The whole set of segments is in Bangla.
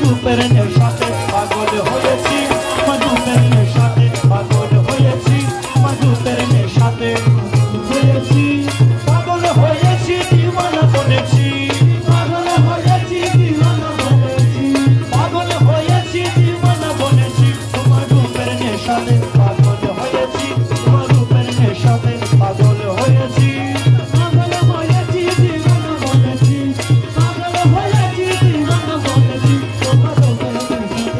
রূপের নেশাতে পাগল হয়েছি, তোমার রূপের নেশাতে পাগল হয়েছি, তোমার রূপের নেশাতে হয়েছি, পাগল হয়েছি, দিওয়ানা বনেছি, পাগল হয়েছি, দিওয়ানা বনেছি, পাগল হয়েছি, দিওয়ানা বনেছি, তোমার রূপের নেশাতে পাগল হয়েছি, তোমার রূপের নেশাতে পাগল হয়েছি, পাগল হয়েছি, দিওয়ানা বনেছি, পাগল হয়েছি, দিওয়ানা বনেছি, তোমার রূপের নেশাতে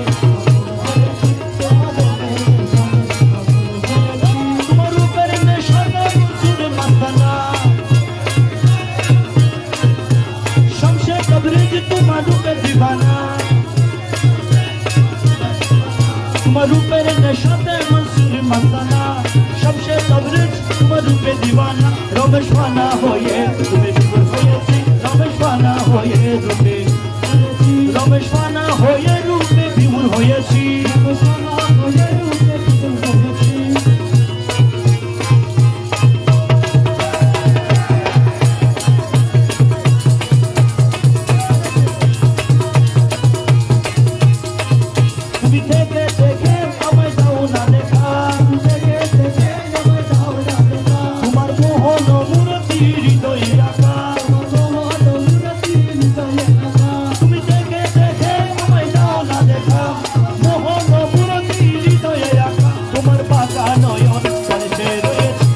তোমার রূপের নেশাতে সুরে মাস্তানা শমশে তবরেজ তোমার রূপের দিওয়ানা, তোমার রূপের নেশাতে মনসুর মাস্তানা শমশে তবরেজ তোমার রূপে দিওয়ানা, রমেশ ফানা হয়ে তুমি বিপুল হয়েছি, রমেশ ফানা হয়ে রূপে, রমেশ ফানা হয়ে রূপে বিমূল হয়েছি, রমেশ ফানা হয়ে রূপে বিমূল হয়েছি। তুমি থেকে থেকে আমায় দাও না দেখা, থেকে থেকে আমায় দাও না দেখা, তোমার মোহন মূর্তি হৃদয়ে রাখা, মোহন মূর্তি হৃদয়ে রাখা, তুমি থেকে থেকে আমায় দাও না দেখা, মোহন মূর্তি হৃদয়ে রাখা, তোমার বাঁকা নয়ন কাছে রয়েছে।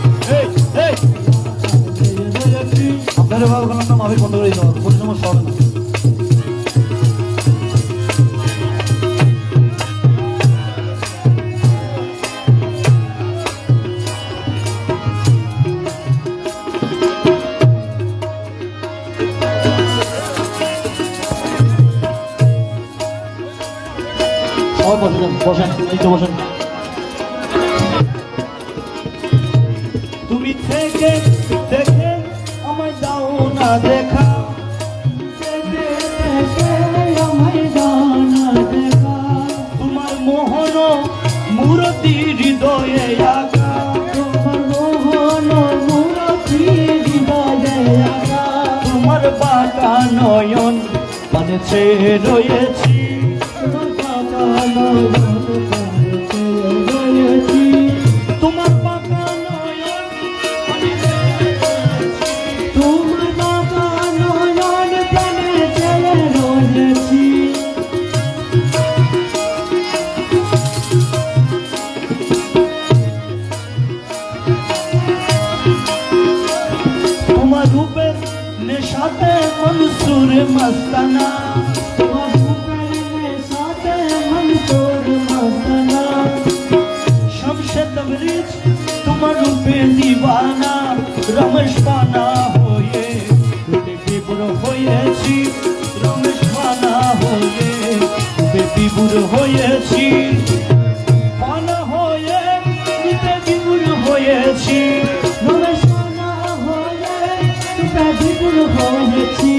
আপনারা ভালো করলাম না, মাফিক বন্ধ করে দিতে হবে, কোনো সমস্যা হবে না। বসেন, নিচে বসেন। তুমি থেকে থেকে আমায় দাও না দেখা, থেকে থেকে আমায় দাও না দেখা, তোমার মোহন মূর্তি হৃদয়ে আঁকা, তোমার মোহন মূর্তি হৃদয়ে আঁকা, তোমার বাঁকা নয়ন বাঁধছে রয়েছি, তোমার বাঁকা নয়ন, তোমার বাঁকা নয়ন প্রাণে চেয়ে রয়েছি, তোমার রূপের নেশাতে মনসুর মাস্তানা, তোমার রূপের নেশাতে মনসুর মাস্তানা শমশে তবরেজ তোমার রূপে দিওয়ানা, রমেশ ফানা হয়ে বিপুল হয়েছি, রমেশ ফানা হয়ে বিপুল হয়েছি, ফানা হয়ে রূপে বিপুল হয়েছি, রমেশ ফানা হয়ে রূপে বিপুল হয়েছি,